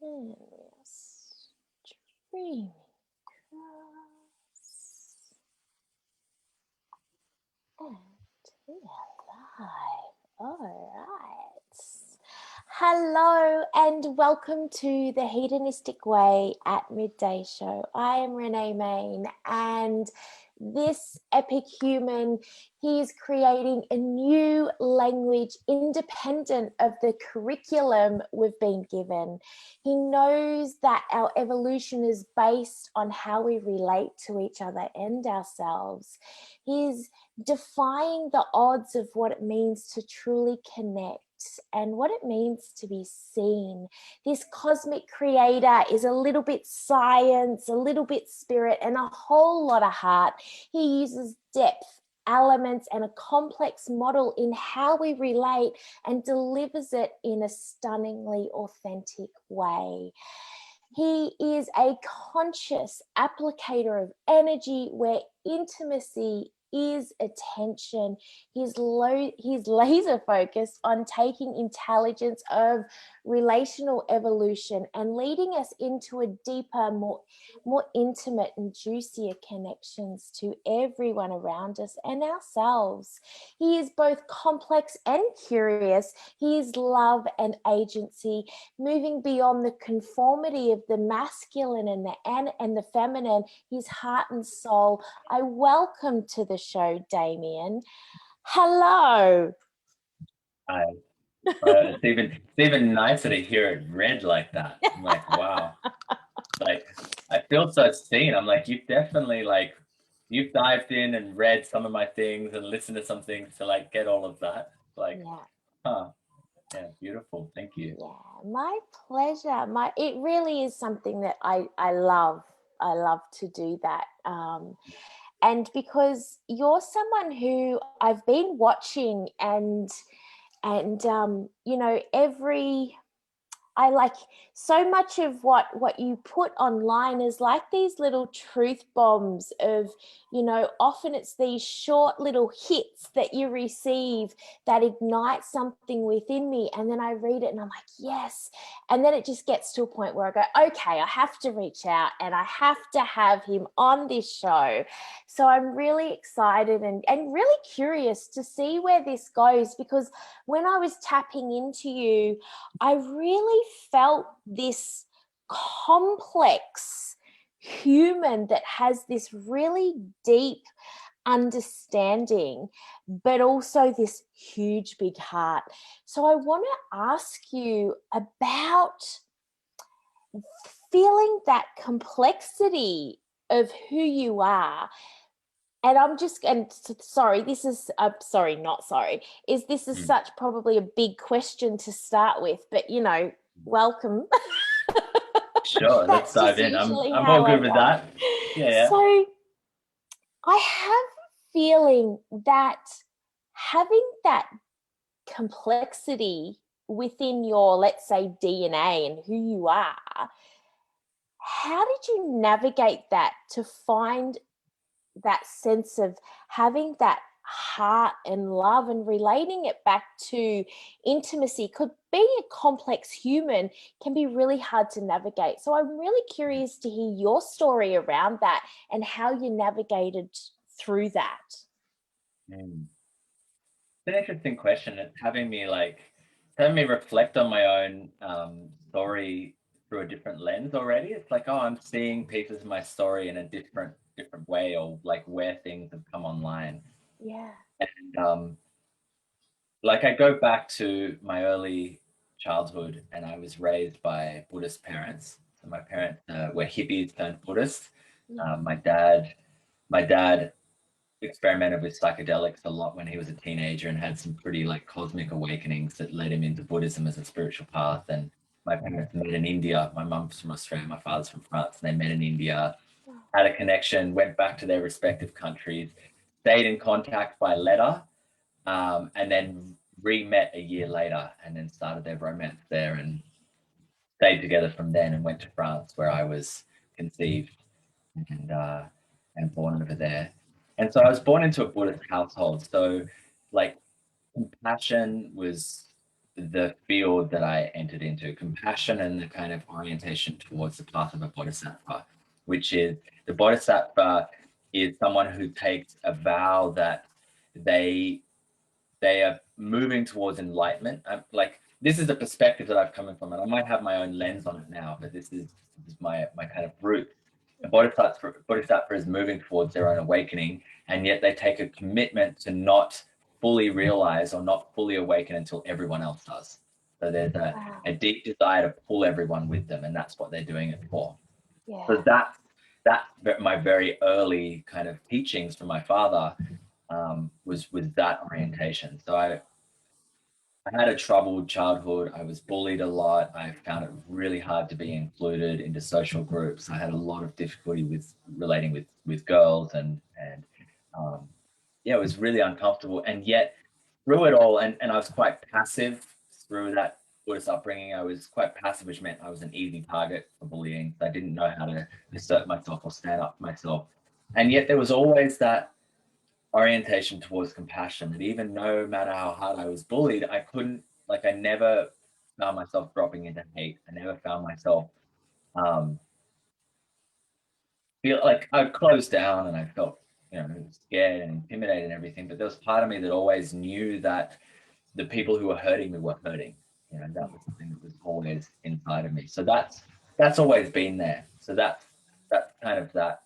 And we are streaming across. And we are live. All right. Hello and welcome to the Hedonistic Way at Midday Show. I am Renee Main, and this epic human, he is creating a new language independent of the curriculum we've been given. He knows that our evolution is based on how we relate to each other and ourselves. He's defying the odds of what it means to truly connect and what it means to be seen. This cosmic creator is a little bit science, a little bit spirit, and a whole lot of heart. He uses depth, elements, and a complex model in how we relate and delivers it in a stunningly authentic way. He is a conscious applicator of energy where intimacy is attention. He's laser focused on taking intelligence of relational evolution and leading us into a deeper, more intimate and juicier connections to everyone around us and ourselves. He is both complex and curious. He is love and agency, moving beyond the conformity of the masculine and the feminine, his heart and soul. I welcome to the show, Damien. Hello. Hi. It's even nicer to hear it read like that. I'm like, wow. Like, I feel so seen. I'm like, you've definitely you've dived in and read some of my things and listened to some things to get all of that. Like, yeah. Yeah, beautiful. Thank you. Yeah, my pleasure. It really is something that I love. I love to do that. And because you're someone who I've been watching and you know, I like so much of what you put online is like these little truth bombs of, you know, often it's these short little hits that you receive that ignite something within me. And then I read it and I'm like, yes. And then it just gets to a point where I go, okay, I have to reach out and I have to have him on this show. So I'm really excited and really curious to see where this goes, because when I was tapping into you, I really felt this complex human that has this really deep understanding, but also this huge big heart. So I want to ask you about feeling that complexity of who you are. And I'm just, and sorry, this is, sorry, not sorry, this is such probably a big question to start with, but you know, welcome. Sure, let's dive in. I'm all good with that. Yeah. So I have a feeling that having that complexity within your, let's say, DNA and who you are, how did you navigate that to find that sense of having that heart and love and relating it back to intimacy? Could being a complex human can be really hard to navigate. So I'm really curious to hear your story around that and how you navigated through that. It's an interesting question. It's having me reflect on my own story through a different lens already. It's like, oh, I'm seeing pieces of my story in a different way, or like where things have come online. Yeah. And I go back to my early childhood, and I was raised by Buddhist parents. So my parents were hippies turned Buddhist. My dad experimented with psychedelics a lot when he was a teenager and had some pretty cosmic awakenings that led him into Buddhism as a spiritual path. And my parents met in India. My mum's from Australia, my father's from France, and they met in India, had a connection, went back to their respective countries, stayed in contact by letter, and then re-met a year later, and then started their romance there and stayed together from then, and went to France where I was conceived and born over there. And so I was born into a Buddhist household. So compassion was the field that I entered into, compassion and the kind of orientation towards the path of a bodhisattva, which is the bodhisattva is someone who takes a vow that they are moving towards enlightenment. Like, this is the perspective that I've come from, and I might have my own lens on it now, but this is my kind of root. A bodhisattva is moving towards their own awakening, and yet they take a commitment to not fully realize or not fully awaken until everyone else does. So there's a deep desire to pull everyone with them, and that's what they're doing it for. Yeah. So that's my very early kind of teachings from my father, was that orientation. So I had a troubled childhood. I was bullied a lot. I found it really hard to be included into social groups. I had a lot of difficulty with relating with girls, and yeah, it was really uncomfortable. And yet through it all, and I was quite passive through that Buddhist upbringing. I was quite passive, which meant I was an easy target for bullying. I didn't know how to assert myself or stand up for myself. And yet there was always that orientation towards compassion, that even no matter how hard I was bullied, I never found myself dropping into hate. I never found myself feel like I closed down, and I felt, scared and intimidated and everything. But there was part of me that always knew that the people who were hurting me were hurting. That was something that was always inside of me. So that's always been there. So that's kind of that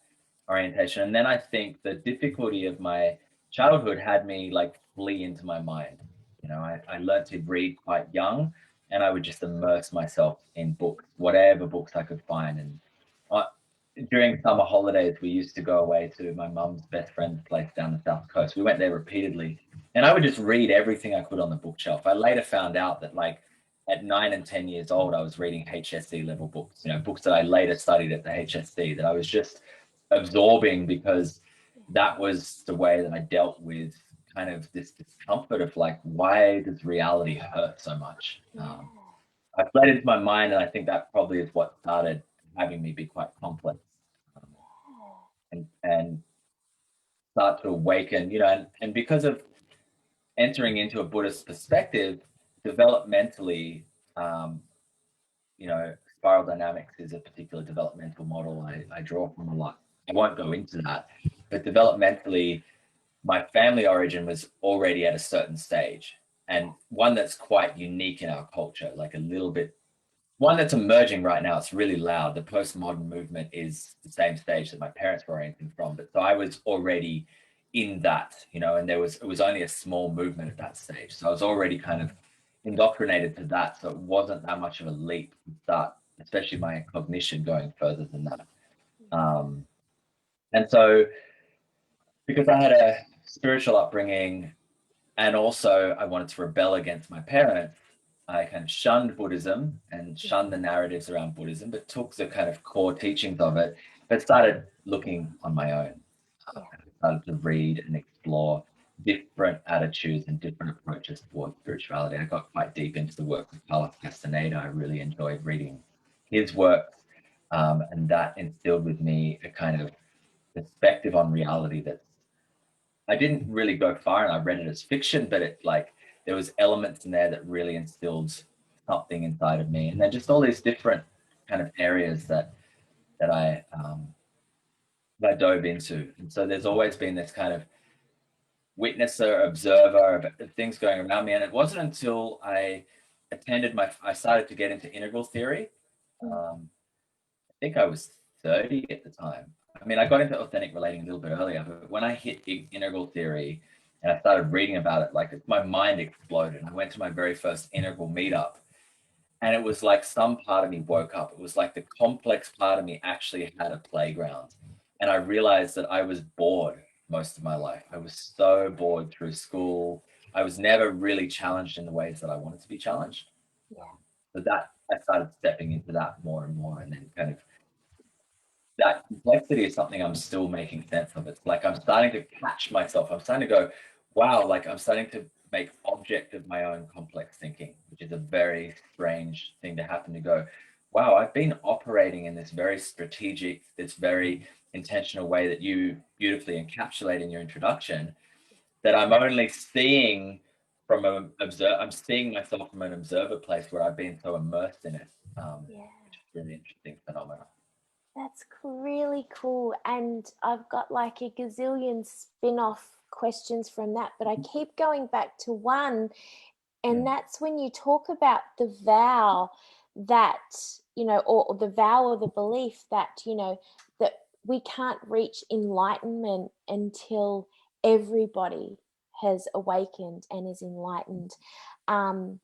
orientation. And then I think the difficulty of my childhood had me like flee into my mind. I learned to read quite young, and I would just immerse myself in books, whatever books I could find. And during summer holidays, we used to go away to my mum's best friend's place down the south coast. We went there repeatedly, and I would just read everything I could on the bookshelf. I later found out that like at 9 and 10 years old, I was reading HSC level books, books that I later studied at the HSC, that I was just absorbing, because that was the way that I dealt with kind of this discomfort of like, why does reality hurt so much? I fled into my mind, and I think that probably is what started having me be quite complex, and start to awaken, and because of entering into a Buddhist perspective, developmentally, spiral dynamics is a particular developmental model I draw from a lot. I won't go into that, but developmentally, my family origin was already at a certain stage, and one that's quite unique in our culture, like a little bit, one that's emerging right now. It's really loud. The postmodern movement is the same stage that my parents were orienting from, but so I was already in that, and it was only a small movement at that stage. So I was already kind of indoctrinated to that. So it wasn't that much of a leap to start, especially my cognition going further than that. And so because I had a spiritual upbringing, and also I wanted to rebel against my parents, I kind of shunned Buddhism and shunned the narratives around Buddhism, but took the kind of core teachings of it, but started looking on my own. I started to read and explore different attitudes and different approaches towards spirituality. I got quite deep into the work of Carlos Castaneda. I really enjoyed reading his work, and that instilled with me a kind of perspective on reality that I didn't really go far, and I read it as fiction, but there was elements in there that really instilled something inside of me. And then just all these different kind of areas that I dove into. And so there's always been this kind of witnesser, observer of things going around me. And it wasn't until I started to get into integral theory. I think I was 30 at the time. I mean, I got into authentic relating a little bit earlier, but when I hit integral theory and I started reading about it, my mind exploded. I went to my very first integral meetup, and it was like some part of me woke up. It was like the complex part of me actually had a playground. And I realized that I was bored most of my life. I was so bored through school. I was never really challenged in the ways that I wanted to be challenged. So that I started stepping into that more and more, and then kind of that complexity is something I'm still making sense of. It's like I'm starting to catch myself. I'm starting to go, wow, like I'm starting to make object of my own complex thinking, which is a very strange thing to happen, to go, wow, I've been operating in this very strategic, this very intentional way that you beautifully encapsulate in your introduction, that I'm only seeing from I'm seeing myself from an observer place where I've been so immersed in it, Yeah. which is really interesting phenomenon. That's really cool. And I've got like a gazillion spin-off questions from that, but I keep going back to one, and that's when you talk about the vow that, you know, or the vow or the belief that, you know, that we can't reach enlightenment until everybody has awakened and is enlightened. Um,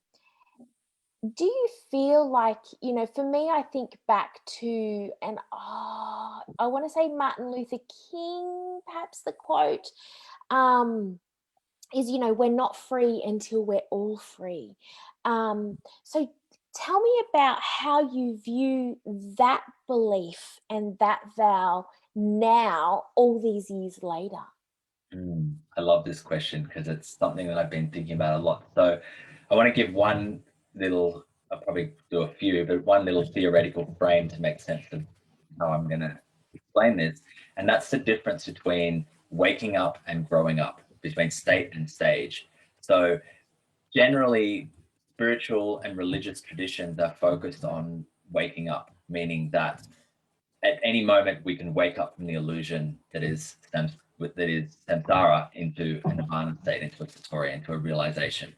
do you feel like, you know, for me, I think back to, and I want to say Martin Luther King, perhaps the quote, is, you know, we're not free until we're all free. So tell me about how you view that belief and that vow now, all these years later. I love this question because it's something that I've been thinking about a lot. So I want to give one little, I'll probably do a few, but one little theoretical frame to make sense of how I'm going to explain this. And that's the difference between waking up and growing up, between state and stage. So generally, spiritual and religious traditions are focused on waking up, meaning that at any moment we can wake up from the illusion that is samsara into a nirvana state, into a satori, into a realization.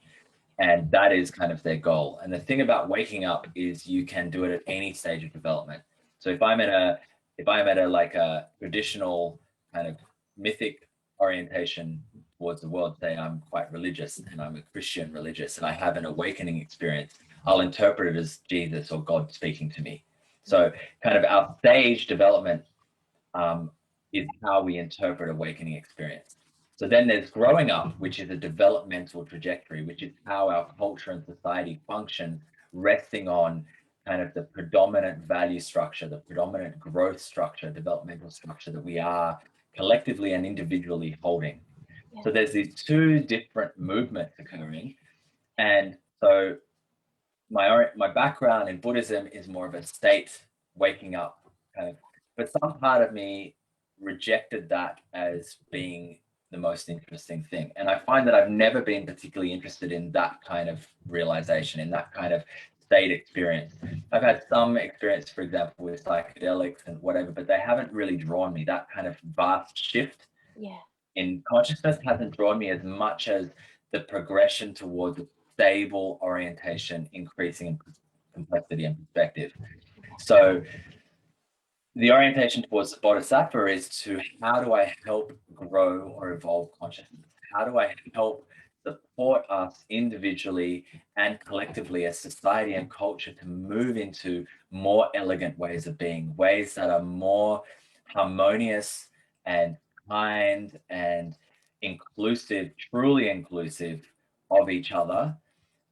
And that is kind of their goal. And the thing about waking up is you can do it at any stage of development. So if I'm at a like a traditional kind of mythic orientation towards the world, say I'm quite religious and I'm a Christian religious and I have an awakening experience, I'll interpret it as Jesus or God speaking to me. So kind of our stage development is how we interpret awakening experience. So then there's growing up, which is a developmental trajectory, which is how our culture and society function, resting on kind of the predominant value structure, the predominant growth structure, developmental structure that we are collectively and individually holding. Yeah. So there's these two different movements occurring. And so my background in Buddhism is more of a state waking up kind of, but some part of me rejected that as being the most interesting thing. And I find that I've never been particularly interested in that kind of realization, in that kind of state experience. I've had some experience, for example, with psychedelics and whatever, but they haven't really drawn me. That kind of vast shift in consciousness hasn't drawn me as much as the progression towards stable orientation, increasing in complexity and perspective. So the orientation towards the bodhisattva is to how do I help grow or evolve consciousness? How do I help support us individually and collectively as society and culture to move into more elegant ways of being, ways that are more harmonious and kind and inclusive, truly inclusive of each other,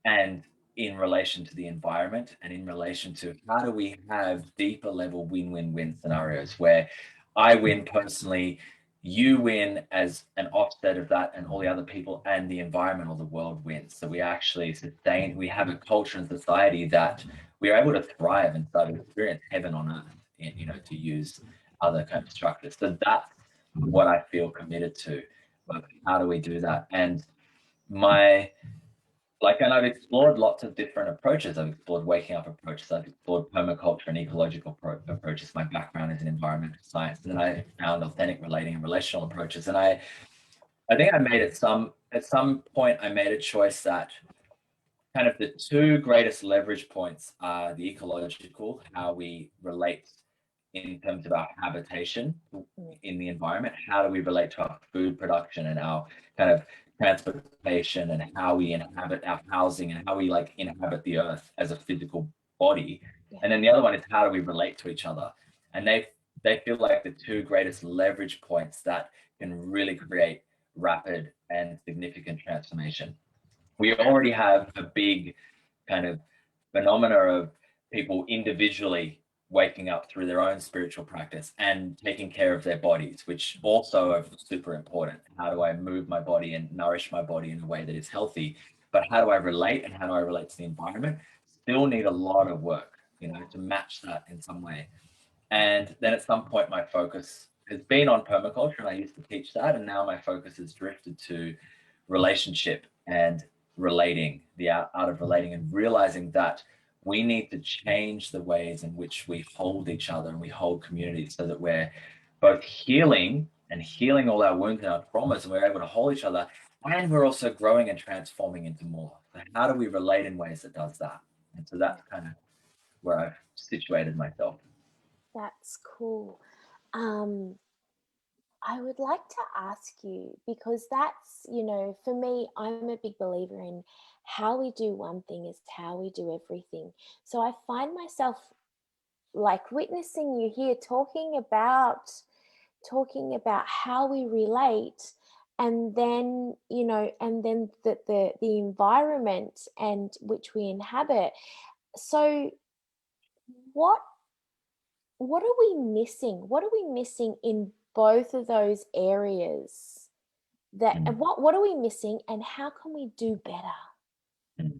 and in relation to the environment, and in relation to how do we have deeper level win-win-win scenarios where I win personally, you win as an offset of that, and all the other people and the environment or the world wins. So we actually sustain, we have a culture and society that we're able to thrive and start to experience heaven on earth, you know, to use other kind of structures. So that's what I feel committed to. But how do we do that? And I've explored lots of different approaches. I've explored waking up approaches. I've explored permaculture and ecological approaches. My background is in environmental science. And then I found authentic relating and relational approaches. And I think I made at some point, I made a choice that kind of the two greatest leverage points are the ecological, how we relate in terms of our habitation in the environment. How do we relate to our food production and our kind of transportation, and how we inhabit our housing, and how we like inhabit the earth as a physical body? And then the other one is how do we relate to each other? And they feel like the two greatest leverage points that can really create rapid and significant transformation. We already have a big kind of phenomena of people individually waking up through their own spiritual practice and taking care of their bodies, which also are super important. How do I move my body and nourish my body in a way that is healthy? But how do I relate, and how do I relate to the environment? Still need a lot of work, you know, to match that in some way. And then at some point, my focus has been on permaculture, and I used to teach that. And now my focus has drifted to relationship and relating, the art of relating, and realizing that we need to change the ways in which we hold each other and we hold communities so that we're both healing and healing all our wounds and our traumas, and we're able to hold each other, and we're also growing and transforming into more. So how do we relate in ways that does that? And so that's kind of where I've situated myself. That's cool. I would like to ask you, because that's, for me, I'm a big believer in how we do one thing is how we do everything. So I find myself like witnessing you here talking about how we relate, and then the environment and which we inhabit. So what what are we missing in both of those areas? And what are we missing, and how can we do better?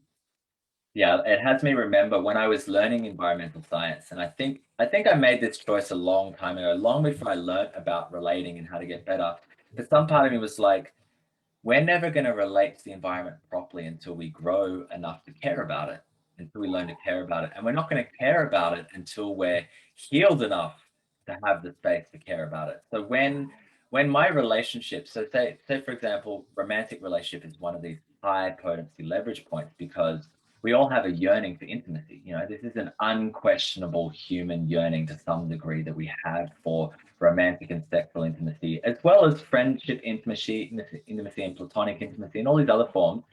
Yeah, it has me remember when I was learning environmental science, and I think I made this choice a long time ago, long before I learned about relating and how to get better. But some part of me was like, we're never going to relate to the environment properly until we grow enough to care about it, until we learn to care about it. And we're not going to care about it until we're healed enough to have the space to care about it. So when my relationship, so say for example, romantic relationship is one of these high potency leverage points, because we all have a yearning for intimacy. This is an unquestionable human yearning to some degree that we have for romantic and sexual intimacy, as well as friendship intimacy and platonic intimacy and all these other forms.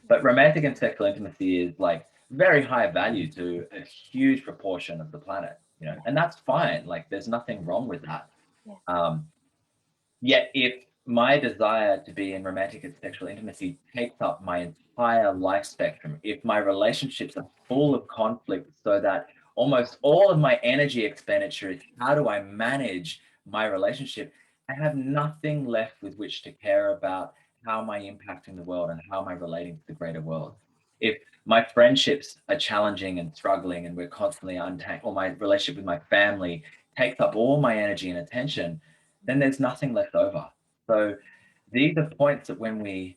But romantic and sexual intimacy is like very high value to a huge proportion of the planet, and that's fine. Like, there's nothing wrong with that. Yeah. Yet if my desire to be in romantic and sexual intimacy takes up my entire life spectrum, if my relationships are full of conflict so that almost all of my energy expenditure is how do I manage my relationship, I have nothing left with which to care about how am I impacting the world and how am I relating to the greater world. If my friendships are challenging and struggling and we're constantly untangled, or my relationship with my family takes up all my energy and attention, then there's nothing left over. So these are points that when we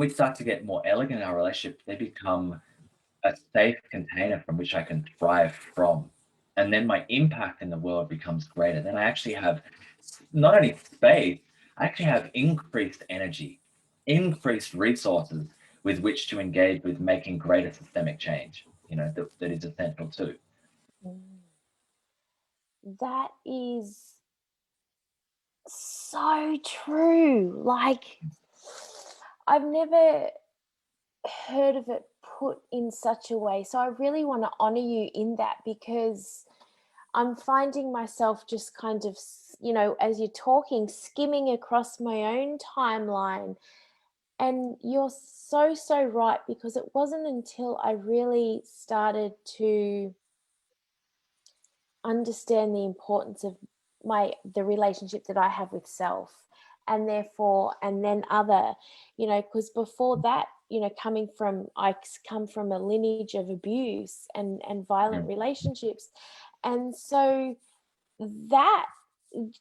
start to get more elegant in our relationship, they become a safe container from which I can thrive from. And then my impact in the world becomes greater. Then I actually have not only space, I actually have increased energy, increased resources with which to engage with making greater systemic change, that is essential too. That is so true. Like, I've never heard of it put in such a way. So I really want to honor you in that, because I'm finding myself just kind of, as you're talking, skimming across my own timeline. And you're so, so right, because it wasn't until I really started to understand the importance of the relationship that I have with self, and then other, because before that, I come from a lineage of abuse and violent relationships. And so that,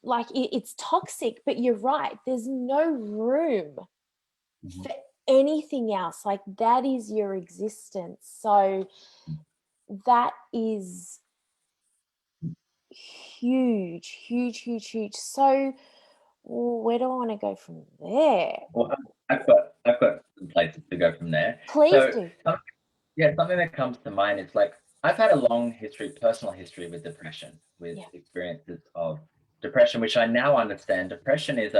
like, it's toxic, but you're right, there's no room for anything else. Like, that is your existence. So that is huge, huge, huge, huge. So where do I want to go from there? Well, I've got some places to go from there. Please So do. something that comes to mind is like I've had a long history, personal history with depression, with experiences of depression, which I now understand. Depression is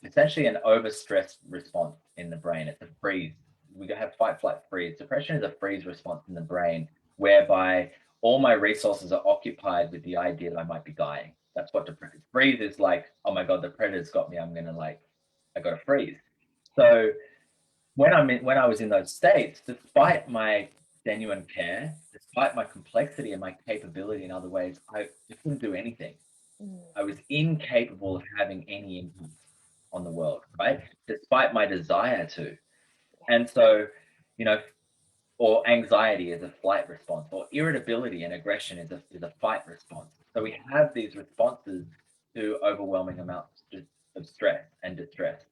essentially an overstressed response in the brain. It's a freeze. We have fight, flight, freeze. Depression is a freeze response in the brain whereby all my resources are occupied with the idea that I might be dying. That's what depression. Freeze is like, oh my God, the predator's got me. I got to freeze. So when I was in those states, despite my genuine care, despite my complexity and my capability in other ways, I couldn't do anything. I was incapable of having any impact on the world, right? Despite my desire to. And so, or anxiety is a flight response, or irritability and aggression is a fight response. So we have these responses to overwhelming amounts of stress and distress.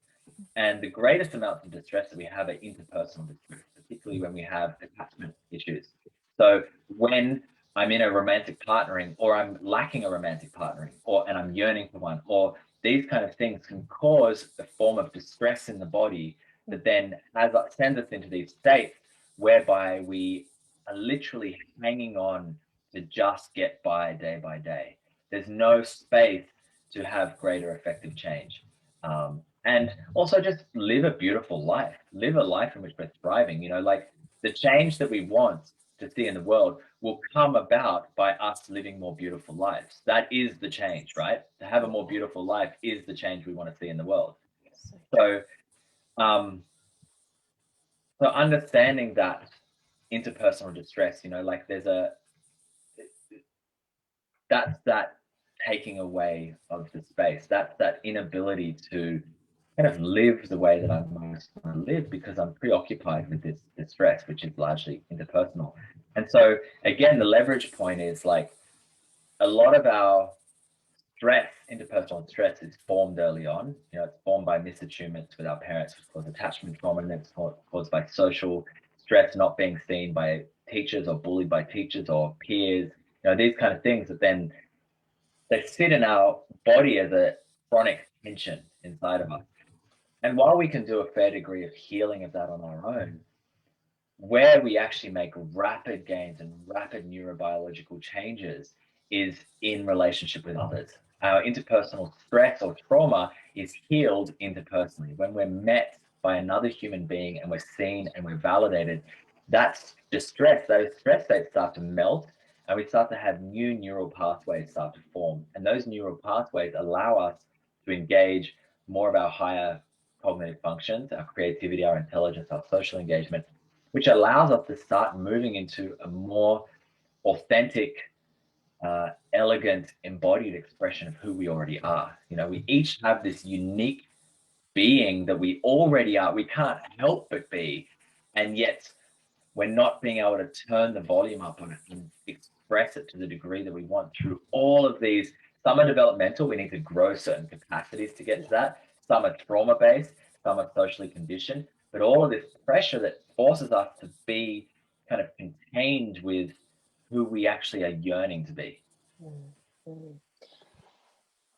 And the greatest amounts of distress that we have are interpersonal distress, particularly when we have attachment issues. So when I'm in a romantic partnering, or I'm lacking a romantic partnering, and I'm yearning for one, or these kind of things can cause a form of distress in the body that then sends us into these states whereby we are literally hanging on to just get by day. There's no space to have greater effective change. And also just live a beautiful life, live a life in which we're thriving. You know, like the change that we want to see in the world will come about by us living more beautiful lives. That is the change, right? To have a more beautiful life is the change we want to see in the world. So, so understanding that interpersonal distress, you know, like that's that taking away of the space. That's that inability to kind of live the way that I most want to live because I'm preoccupied with this stress, which is largely interpersonal. And so again, the leverage point is like a lot of our stress, interpersonal stress, is formed early on. You know, it's formed by misattunements with our parents, which cause attachment trauma, and it's caused by social stress, not being seen by teachers or bullied by teachers or peers. You know, these kind of things that then they sit in our body as a chronic tension inside of us. And while we can do a fair degree of healing of that on our own, where we actually make rapid gains and rapid neurobiological changes is in relationship with others. Our interpersonal stress or trauma is healed interpersonally. When we're met by another human being and we're seen and we're validated, that's distress, those stress states start to melt and we start to have new neural pathways start to form. And those neural pathways allow us to engage more of our higher cognitive functions, our creativity, our intelligence, our social engagement, which allows us to start moving into a more authentic, elegant, embodied expression of who we already are. You know, we each have this unique being that we already are. We can't help but be, and yet we're not being able to turn the volume up on it and express it to the degree that we want through all of these. Some are developmental. We need to grow certain capacities to get to that. Some are trauma-based. Some are socially conditioned. But all of this pressure that forces us to be kind of contained with who we actually are yearning to be.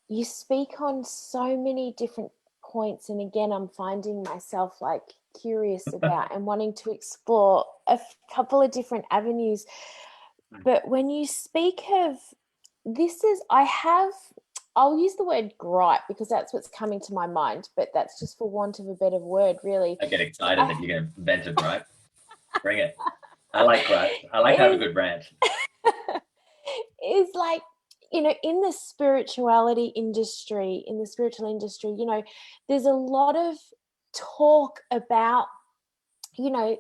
You speak on so many different points, and again, I'm finding myself like curious about and wanting to explore a couple of different avenues. But when you speak of this, I'll use the word gripe because that's what's coming to my mind, but that's just for want of a better word, really. I get excited that you're going to invent a gripe. Bring it. I like gripes. I like having a good rant. Is like, you know, in the spiritual industry, you know, there's a lot of talk about, you know,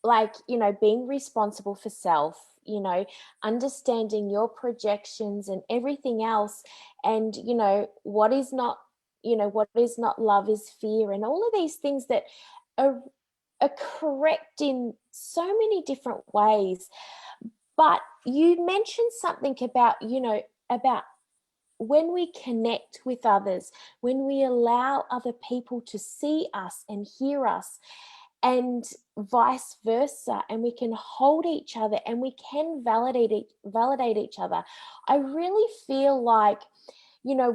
like, you know, being responsible for self, you know, understanding your projections and everything else. And, you know, what is not love is fear, and all of these things that are, are correct in so many different ways. But you mentioned something about, you know, about when we connect with others, when we allow other people to see us and hear us, and vice versa, and we can hold each other and we can validate each other. I really feel like, you know,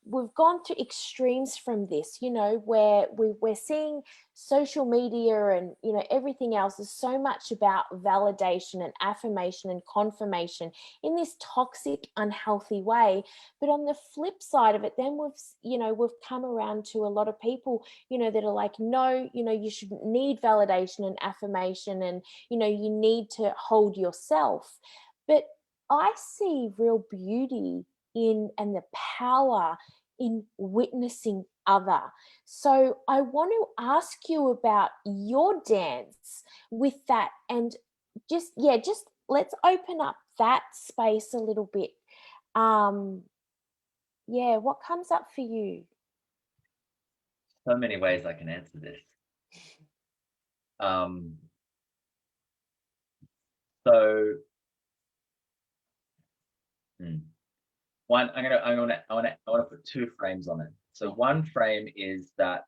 we've gone to extremes from this, you know, where we're seeing social media and, you know, everything else is so much about validation and affirmation and confirmation in this toxic, unhealthy way. But on the flip side of it, then we've come around to a lot of people, you know, that are like, no, you know, you shouldn't need validation and affirmation, and, you know, you need to hold yourself. But I see real beauty in, and the power in, witnessing other. So I want to ask you about your dance with that, and just let's open up that space a little bit. What comes up for you? So many ways I can answer this. So one, I want to put two frames on it. So one frame is that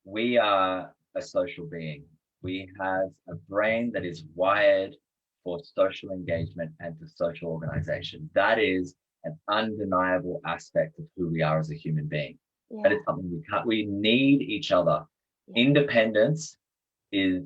we are a social being. We have a brain that is wired for social engagement and for social organization. That is an undeniable aspect of who we are as a human being. That Yeah. is something we can't, we need each other. Yeah. Independence is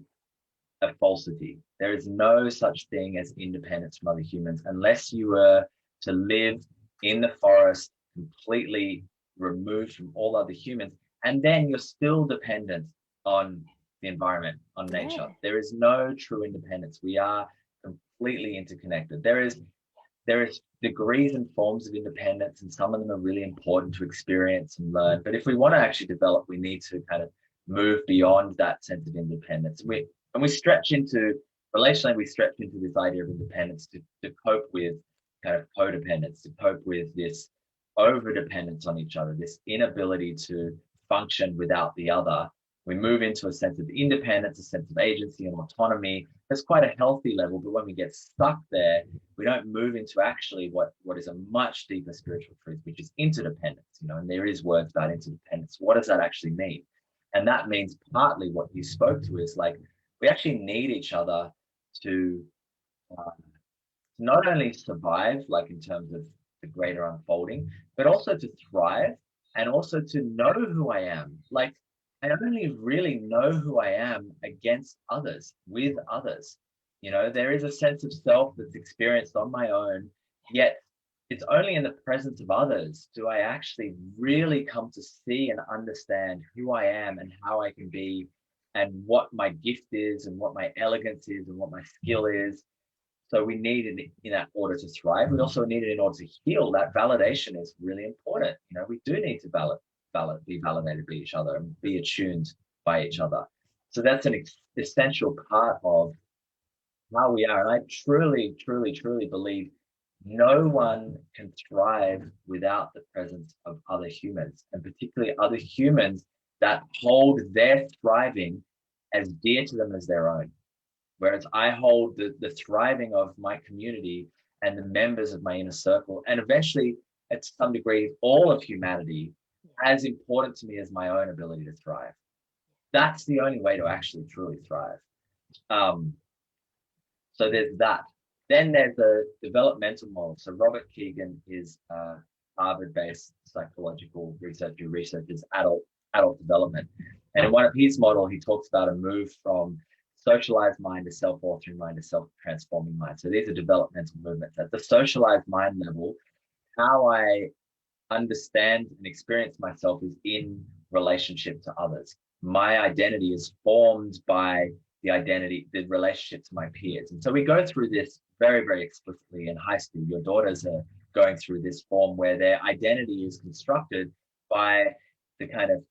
a falsity. There is no such thing as independence from other humans unless you were to live in the forest completely removed from all other humans, and then you're still dependent on the environment, on Yeah. nature. There is no true independence. We are completely interconnected. There is degrees and forms of independence, and some of them are really important to experience and learn. But if we want to actually develop, we need to kind of move beyond that sense of independence. We stretch into relationally, we stretch into this idea of independence to cope with kind of codependence, to cope with this over dependence on each other, this inability to function without the other. We move into a sense of independence, a sense of agency and autonomy. That's quite a healthy level, but when we get stuck there, we don't move into actually what is a much deeper spiritual truth, which is interdependence. And there is words about interdependence. What does that actually mean? And that means partly what you spoke to is like we actually need each other to uh, not only survive, like in terms of the greater unfolding, but also to thrive and also to know who I am. Like I only really know who I am against others, with others. There is a sense of self that's experienced on my own, yet it's only in the presence of others do I actually really come to see and understand who I am and how I can be and what my gift is and what my elegance is and what my skill is. So we need it in that order to thrive. We also need it in order to heal. That validation is really important. We do need to be validated by each other and be attuned by each other. So that's an essential part of how we are. And I truly, truly, truly believe no one can thrive without the presence of other humans, and particularly other humans that hold their thriving as dear to them as their own. Whereas I hold the thriving of my community and the members of my inner circle, and eventually, at some degree, all of humanity, as important to me as my own ability to thrive. That's the only way to actually truly thrive. Um, so there's that. Then there's the developmental model. So Robert Keegan is a Harvard-based psychological researcher who researches adult development. And in one of his model, he talks about a move from socialized mind to self-authoring mind to self-transforming mind. So these are developmental movements. At the socialized mind level, how I understand and experience myself is in relationship to others. My identity is formed by the relationship to my peers. And so we go through this very, very explicitly in high school. Your daughters are going through this form where their identity is constructed by the kind of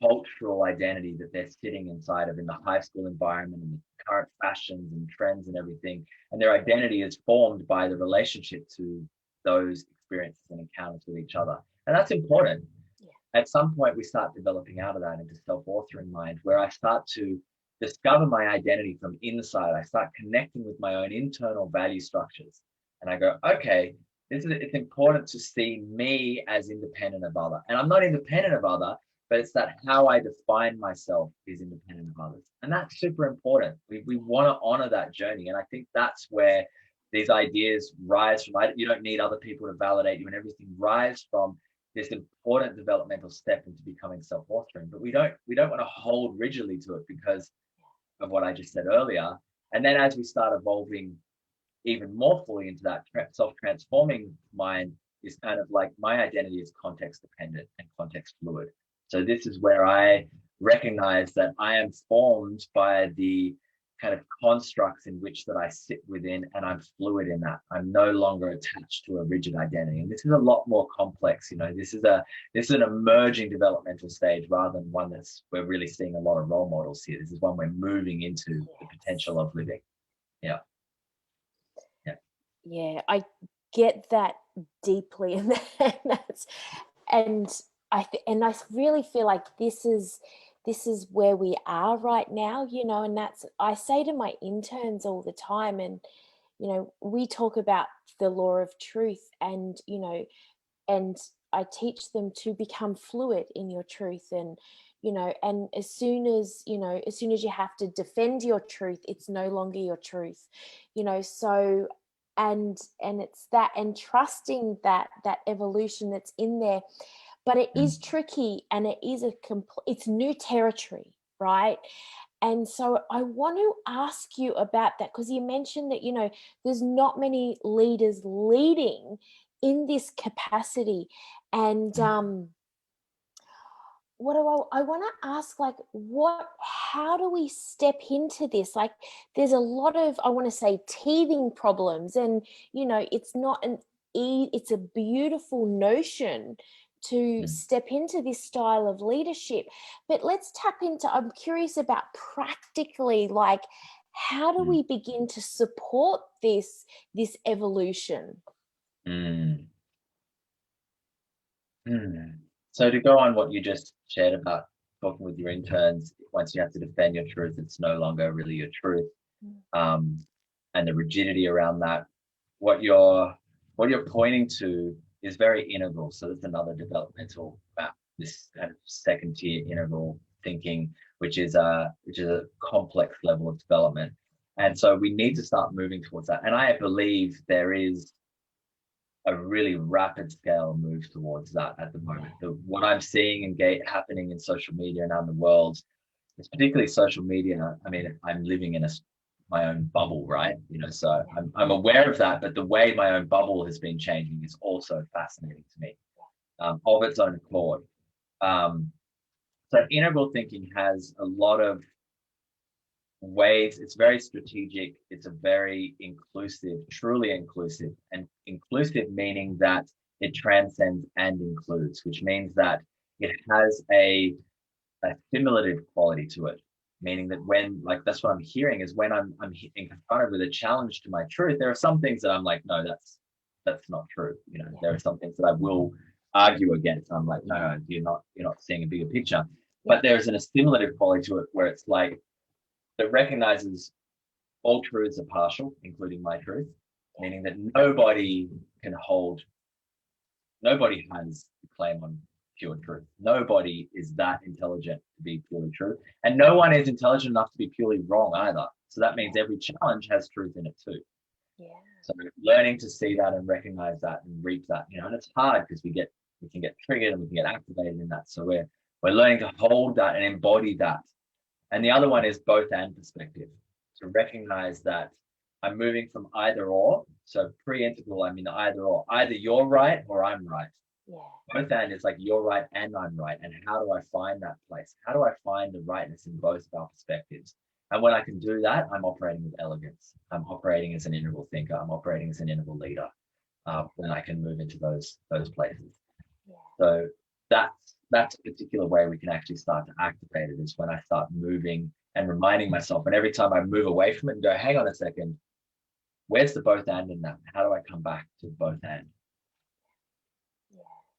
cultural identity that they're sitting inside of in the high school environment and the current fashions and trends and everything. And their identity is formed by the relationship to those experiences and encounters with each other. And that's important. Yeah. At some point, we start developing out of that into self-authoring mind, where I start to discover my identity from inside. I start connecting with my own internal value structures. And I go, okay, it's important to see me as independent of other. And I'm not independent of other, but it's that how I define myself is independent of others. And that's super important. We want to honor that journey. And I think that's where these ideas rise from. You don't need other people to validate you, and everything rise from this important developmental step into becoming self-authoring. But we don't want to hold rigidly to it because of what I just said earlier. And then as we start evolving even more fully into that self-transforming mind, is kind of like my identity is context dependent and context fluid. So this is where I recognize that I am formed by the kind of constructs in which that I sit within, and I'm fluid in that. I'm no longer attached to a rigid identity. And this is a lot more complex. This is an emerging developmental stage rather than one we're really seeing a lot of role models here. This is one we're moving into the potential of living. Yeah. Yeah, I get that deeply, and and I really feel like this is where we are right now, and that's, I say to my interns all the time, and we talk about the law of truth, and and I teach them to become fluid in your truth, and you know, and as soon as you have to defend your truth, it's no longer your truth, you know. So and it's that, and trusting that evolution that's in there. But it is tricky, and it is it's new territory, right? And so I want to ask you about that, because you mentioned that, you know, there's not many leaders leading in this capacity. And what do I want to ask, like, how do we step into this? Like, there's a lot of, I want to say, teething problems, and, you know, it's not it's a beautiful notion to step into this style of leadership. But let's tap into, I'm curious about practically, like, how do we begin to support this evolution? Mm. Mm. So to go on what you just shared about talking with your interns, once you have to defend your truth, it's no longer really your truth, and the rigidity around that. What you're pointing to is very integral. So that's another developmental map. This kind of second tier integral thinking, which is a complex level of development, and so we need to start moving towards that. And I believe there is a really rapid scale move towards that at the moment. What I'm seeing and happening in social media around the world, it's particularly social media. I mean, I'm living in my own bubble, right? You know, so I'm aware of that, but the way my own bubble has been changing is also fascinating to me, of its own accord. So integral thinking has a lot of ways. It's very strategic. It's a very inclusive, truly inclusive, and inclusive meaning that it transcends and includes, which means that it has a stimulative quality to it, meaning that when, like, that's what I'm hearing, is when I'm confronted with a challenge to my truth, there are some things that I'm like, no, that's not true. You know, there are some things that I will argue against. I'm like, no, you're not seeing a bigger picture. But there's a stimulative quality to it where it's like, that recognizes all truths are partial, including my truth, meaning that nobody has a claim on pure truth. Nobody is that intelligent to be purely true. And no one is intelligent enough to be purely wrong either. So that means every challenge has truth in it too. Yeah. So learning to see that and recognize that and reap that, you know, and it's hard because we can get triggered and we can get activated in that. So we're learning to hold that and embody that. And the other one is both and perspective. To recognize that I'm moving from either or. So pre-integral, I mean either or. Either you're right or I'm right. Yeah. Both and is like you're right and I'm right. And how do I find that place? How do I find the rightness in both of our perspectives? And when I can do that, I'm operating with elegance. I'm operating as an integral thinker. I'm operating as an integral leader. When I can move into those places. Yeah. So that's a particular way we can actually start to activate it, is when I start moving and reminding myself. And every time I move away from it and go, hang on a second, where's the both and in that? How do I come back to both and?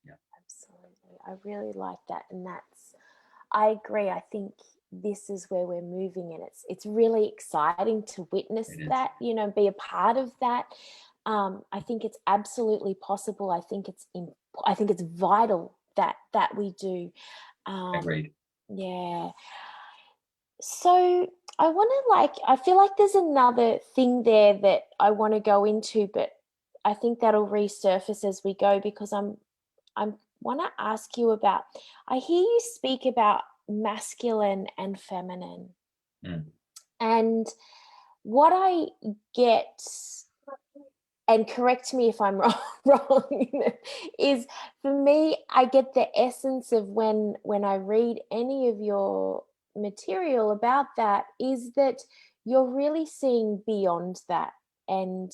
Yeah, absolutely. I really like that. And I agree. I think this is where we're moving, and it's really exciting to witness that, you know, be a part of that. I think it's absolutely possible. I think it's vital that we do. Agreed. Yeah. So I feel like there's another thing there that I want to go into, but I think that'll resurface as we go, because I want to ask you about, I hear you speak about masculine and feminine. And what I get, and correct me if I'm wrong, is, for me, I get the essence of when I read any of your material about that, is that you're really seeing beyond that, and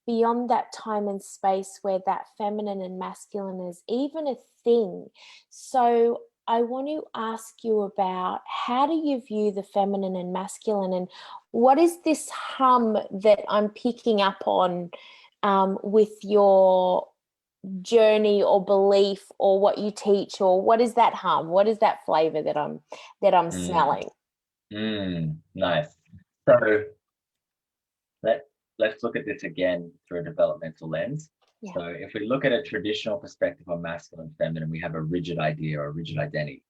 beyond that time and space where that feminine and masculine is even a thing. So I want to ask you about, how do you view the feminine and masculine, and what is this hum that I'm picking up on with your journey or belief, or what you teach, or what is that hum? What is that flavor that I'm smelling? Nice. So let's look at this again through a developmental lens. Yeah. So if we look at a traditional perspective on masculine and feminine, we have a rigid idea or a rigid identity.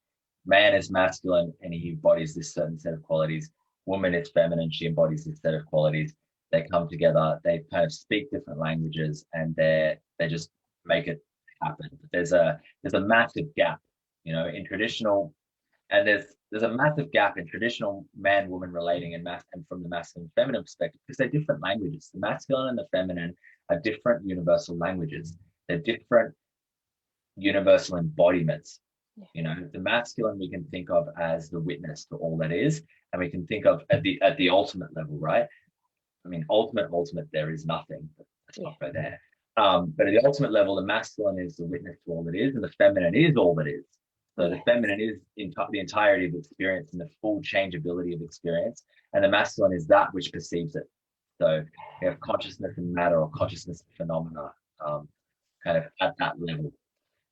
Man is masculine and he embodies this certain set of qualities. Woman is feminine, she embodies this set of qualities. They come together, they kind of speak different languages, and they just make it happen. But there's a massive gap, you know, in traditional, and there's a massive gap in traditional man woman relating and from the masculine feminine perspective, because they're different languages. The masculine and the feminine are different universal languages. They're different universal embodiments. You know, the masculine we can think of as the witness to all that is, and we can think of at the ultimate level, right? I mean, ultimate, there is nothing. Let's not go there. But at the ultimate level, the masculine is the witness to all that is, and the feminine is all that is. So the feminine is the entirety of experience and the full changeability of experience, and the masculine is that which perceives it. So we have consciousness and matter, or consciousness and phenomena, kind of at that level.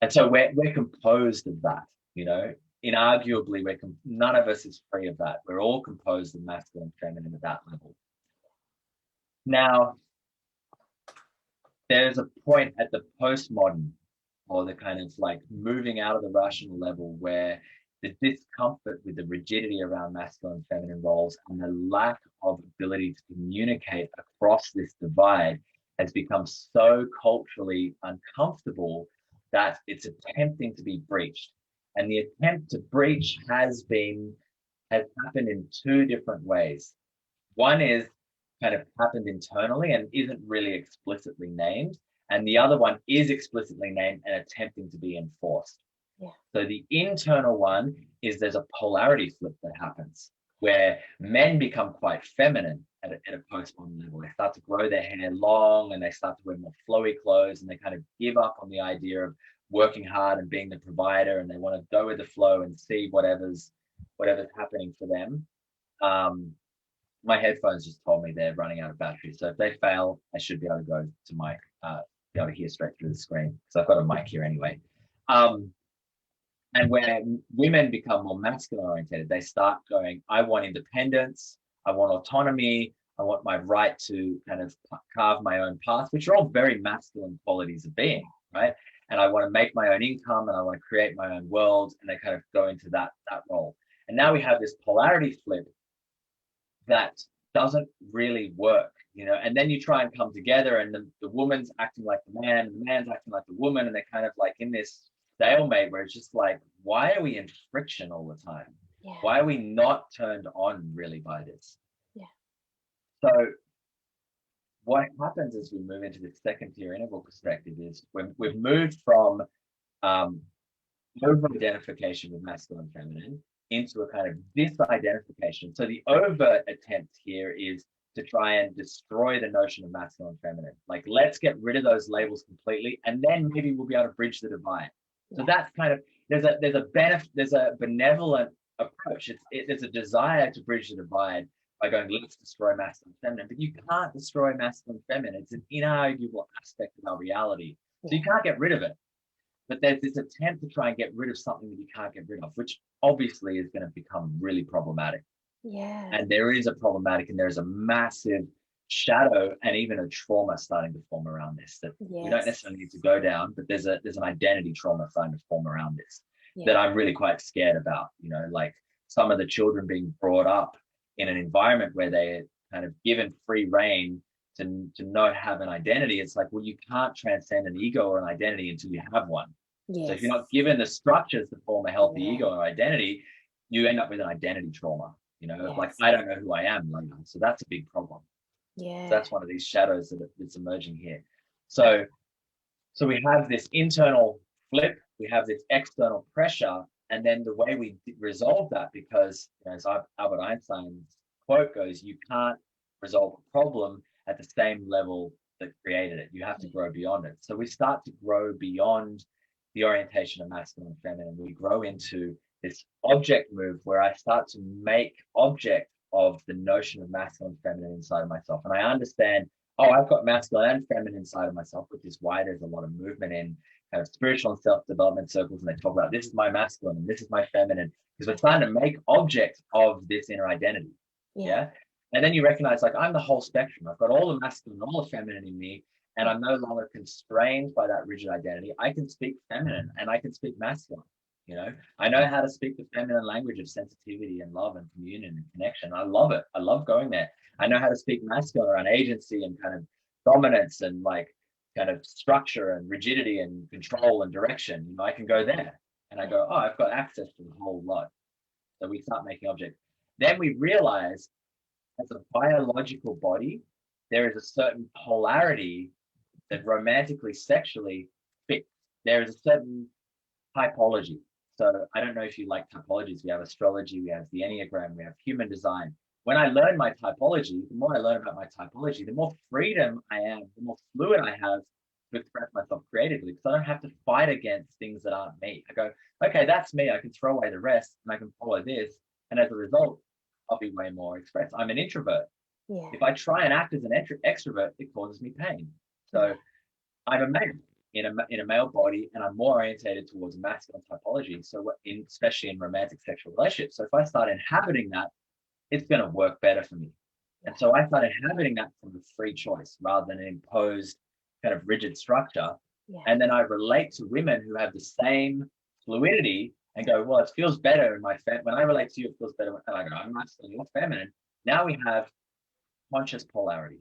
And so we're composed of that, you know. Inarguably, none of us is free of that. We're all composed of masculine and feminine at that level. Now, there's a point at the postmodern, or the kind of like moving out of the rational level, where the discomfort with the rigidity around masculine and feminine roles and the lack of ability to communicate across this divide has become so culturally uncomfortable that it's attempting to be breached. And the attempt to breach has happened in two different ways. One is kind of happened internally and isn't really explicitly named. And the other one is explicitly named and attempting to be enforced. Yeah. So the internal one is there's a polarity flip that happens where men become quite feminine at a postmodern level. They start to grow their hair long and they start to wear more flowy clothes, and they kind of give up on the idea of working hard and being the provider, and they want to go with the flow and see whatever's happening for them. My headphones just told me they're running out of battery, so if they fail, I should be able to go to my be able to hear straight through the screen, because I've got a mic here anyway. And when women become more masculine oriented, they start going, I want independence, I want autonomy, I want my right to kind of carve my own path, which are all very masculine qualities of being, right? And I want to make my own income, and I want to create my own world, and they kind of go into that role. And now we have this polarity flip that doesn't really work, you know. And then you try and come together, and the woman's acting like the man, and the man's acting like the woman, and they're kind of like in this stalemate where it's just like, why are we in friction all the time? Yeah. Why are we not turned on really by this? Yeah. So what happens as we move into the second tier interval perspective is when we've moved from over-identification with masculine and feminine into a kind of disidentification. So the overt attempt here is to try and destroy the notion of masculine and feminine. Like, let's get rid of those labels completely, and then maybe we'll be able to bridge the divide. So that's kind of, there's a benevolent approach. There's a desire to bridge the divide by going, let's destroy masculine and feminine, but you can't destroy masculine and feminine. It's an inarguable aspect of our reality. So you can't get rid of it. But there's this attempt to try and get rid of something that you can't get rid of, which obviously is going to become really problematic. Yeah. And there is a problematic, and there's a massive shadow and even a trauma starting to form around this that we don't necessarily need to go down, but there's an identity trauma starting to form around this that I'm really quite scared about. You know, like some of the children being brought up in an environment where they're kind of given free reign to not have an identity. It's like, well, you can't transcend an ego or an identity until you have one. So if you're not given the structures to form a healthy ego or identity, you end up with an identity trauma. You know, like, I don't know who I am. Like, so that's a big problem. So that's one of these shadows that's emerging here. So we have this internal flip, we have this external pressure, and then the way we resolve that, because, you know, as Albert Einstein's quote goes, you can't resolve a problem at the same level that created it. You have to grow beyond it. So we start to grow beyond the orientation of masculine and feminine. We grow into this object move where I start to make object of the notion of masculine and feminine inside of myself. And I understand, I've got masculine and feminine inside of myself, which is why there's a lot of movement in kind of spiritual and self-development circles. And they talk about, this is my masculine and this is my feminine, because we're trying to make object of this inner identity. Yeah. And then you recognize, like, I'm the whole spectrum. I've got all the masculine and all the feminine in me, and I'm no longer constrained by that rigid identity. I can speak feminine and I can speak masculine. You know, I know how to speak the feminine language of sensitivity and love and communion and connection. I love it. I love going there. I know how to speak masculine around agency and kind of dominance and like kind of structure and rigidity and control and direction. You know, I can go there and I go, oh, I've got access to the whole lot. So we start making objects. Then we realize as a biological body, there is a certain polarity that romantically, sexually fits. There is a certain typology. So I don't know if you like typologies. We have astrology, we have the Enneagram, we have human design. When I learn my typology, the more I learn about my typology, the more freedom I am, the more fluid I have to express myself creatively, because I don't have to fight against things that aren't me. I go, okay, that's me. I can throw away the rest and I can follow this. And as a result, I'll be way more expressed. I'm an introvert. Yeah. If I try and act as an extrovert, it causes me pain. So I'm a male in a male body, and I'm more orientated towards masculine typology. So especially in romantic sexual relationships. So if I start inhabiting that, it's going to work better for me. And so I start inhabiting that from a free choice rather than an imposed kind of rigid structure. Yeah. And then I relate to women who have the same fluidity and go, well, it feels better in when I relate to you, it feels better. And I go, I'm masculine, you're feminine. Now we have conscious polarity.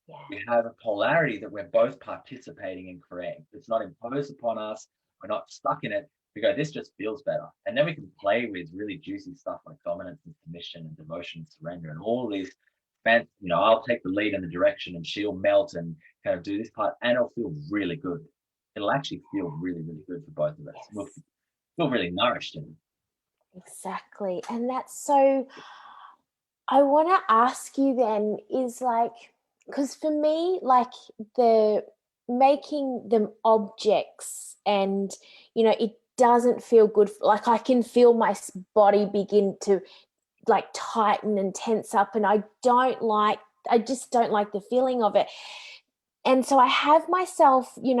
Yeah. We have a polarity that we're both participating in creating. It's not imposed upon us. We're not stuck in it. We go, this just feels better. And then we can play with really juicy stuff like dominance and submission and devotion and surrender and all these fancy, you know, I'll take the lead in the direction and she'll melt and kind of do this part, and it'll feel really good. It'll actually feel really, really good for both of us. Yes. We'll feel really nourished in it. Exactly. And that's so, I want to ask you then is like, because for me, like the making them objects and, you know, it doesn't feel good. Like I can feel my body begin to like tighten and tense up, and I just don't like the feeling of it. And so I have myself, even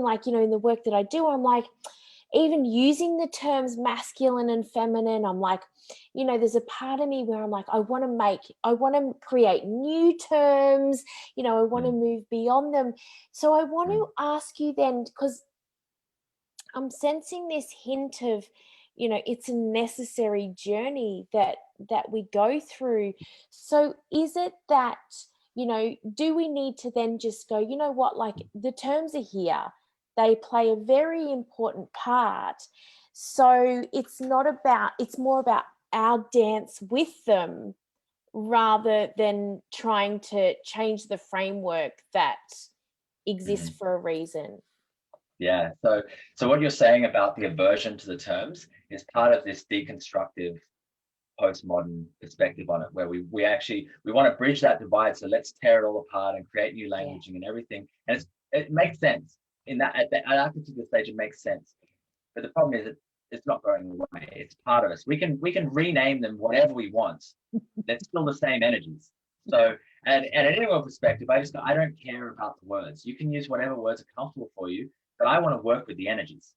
like, in the work that I do, I'm like, even using the terms masculine and feminine, I'm like, there's a part of me where I'm like, I want to create new terms, I want to move beyond them. So I want to ask you then, because I'm sensing this hint of, it's a necessary journey that we go through. So is it that, do we need to then just go, you know what, like the terms are here, they play a very important part. So it's more about our dance with them rather than trying to change the framework that exists for a reason. Yeah. So what you're saying about the aversion to the terms is part of this deconstructive postmodern perspective on it, where we want to bridge that divide. So let's tear it all apart and create new languaging and everything. And it makes sense in that at that particular stage, it makes sense. But the problem is it's not going away. It's part of us. We can rename them whatever we want. They're still the same energies. So and an integral perspective, I don't care about the words. You can use whatever words are comfortable for you, but I want to work with the energies.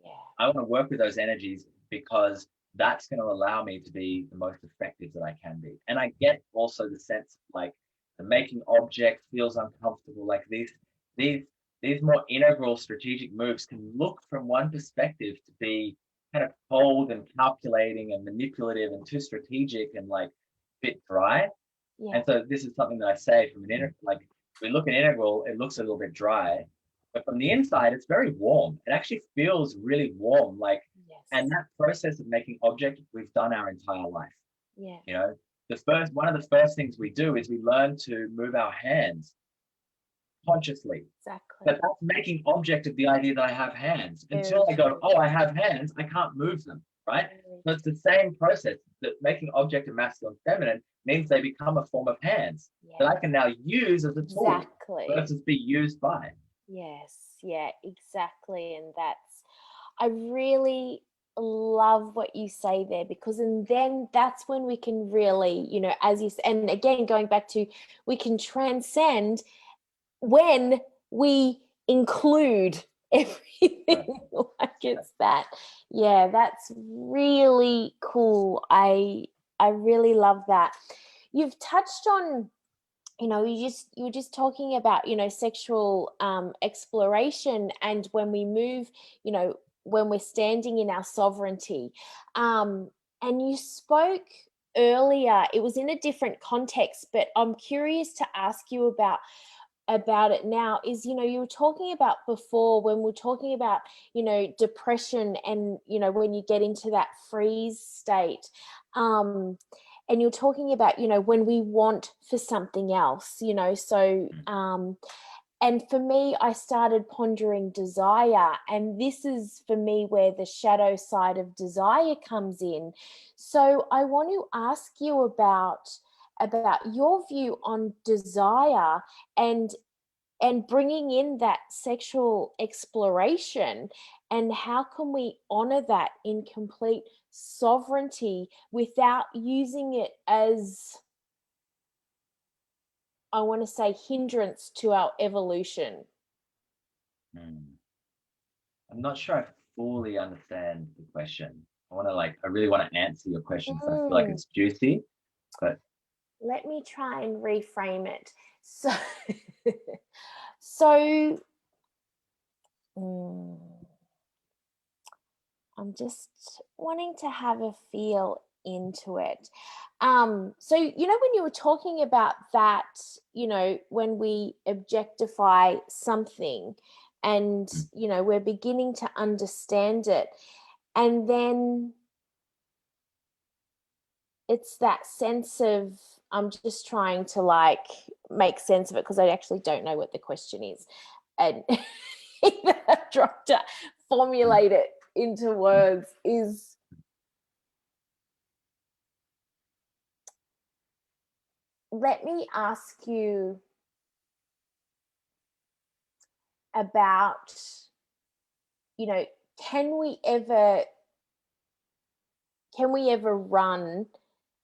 Yeah. I want to work with those energies because that's going to allow me to be the most effective that I can be. And I get also the sense like the making object feels uncomfortable. Like these more integral strategic moves can look from one perspective to be kind of cold and calculating and manipulative and too strategic and like a bit dry. Yeah. And so this is something that I say from like we look at integral, it looks a little bit dry, but from the inside, it's very warm. It actually feels really warm. Like, and that process of making object, we've done our entire life. Yeah. One of the first things we do is we learn to move our hands consciously. Exactly. But that's making object of the idea that I have hands. Until I go, oh, I have hands, I can't move them, right? So it's the same process that making object of masculine and feminine means they become a form of hands that I can now use as a tool versus be used by. Yes, yeah, exactly. And I really love what you say there, because and then that's when we can really, as you and again going back to, we can transcend when we include everything. Like it's that. Yeah, that's really cool. I really love that. You've touched on, you were just talking about, sexual exploration, and when we move, when we're standing in our sovereignty. And you spoke earlier, it was in a different context, but I'm curious to ask you about it now. Is, you know, you were talking about before, when we're talking about, you know, depression, and, you know, when you get into that freeze state, and you're talking about, you know, when we want for something else, you know, so and for me, I started pondering desire, and this is for me where the shadow side of desire comes in. So I want to ask you about your view on desire, and bringing in that sexual exploration, and how can we honor that in complete sovereignty without using it as, I want to say, hindrance to our evolution. I'm not sure I fully understand the question. I really want to answer your question, so I feel like it's juicy, but let me try and reframe it. So I'm just wanting to have a feel into it. So, you know, when you were talking about that, you know, when we objectify something and, you know, we're beginning to understand it, and then it's that sense of, I'm just trying to like make sense of it because I actually don't know what the question is, and trying to formulate it into words is, let me ask you about, you know, can we ever run?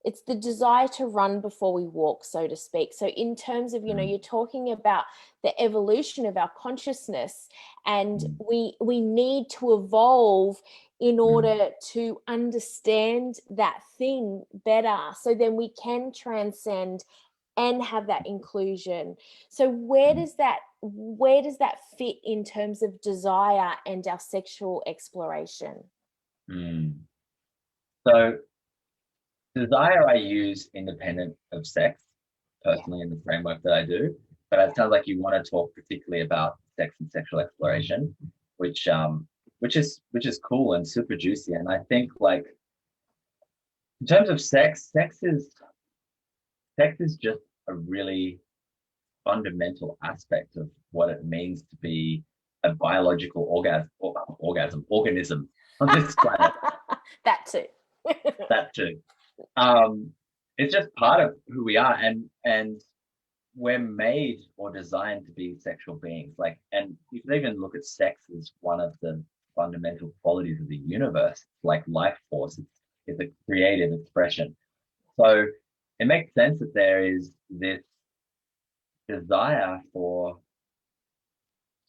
It's the desire to run before we walk, so to speak. So in terms of, you know, you're talking about the evolution of our consciousness, and we need to evolve in order to understand that thing better, so then we can transcend and have that inclusion. So where does that fit in terms of desire and our sexual exploration? So desire I use independent of sex, personally, in the framework that I do. But it sounds like you want to talk particularly about sex and sexual exploration, which is cool and super juicy. And I think, like, in terms of sex is just a really fundamental aspect of what it means to be a biological organism on this planet. That too. That too. It's just part of who we are, and we're made or designed to be sexual beings. Like, and you can even look at sex as one of the fundamental qualities of the universe, like life force. It's a creative expression. So it makes sense that there is this desire for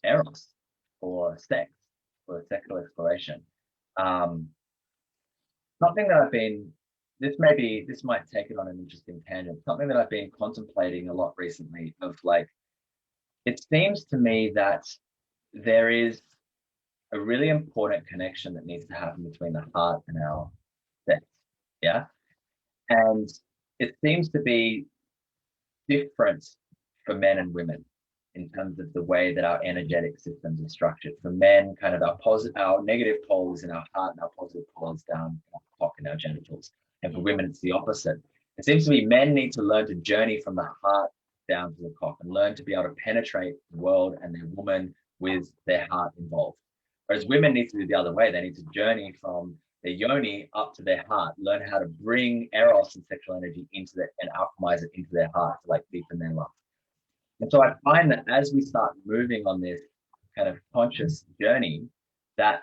eros, for sex, for sexual exploration. Something that this might take it on an interesting tangent. Something that I've been contemplating a lot recently, of like, it seems to me that there is a really important connection that needs to happen between the heart and our sex. Yeah. And it seems to be different for men and women in terms of the way that our energetic systems are structured. For men, kind of our negative pole is in our heart, and our positive pole is down our cock and our genitals. And for women, it's the opposite. It seems to me men need to learn to journey from the heart down to the cock, and learn to be able to penetrate the world and their woman with their heart involved. Whereas women need to do the other way. They need to journey from their yoni up to their heart, learn how to bring eros and sexual energy into it and alchemize it into their heart to like deepen their love. And so I find that as we start moving on this kind of conscious journey, that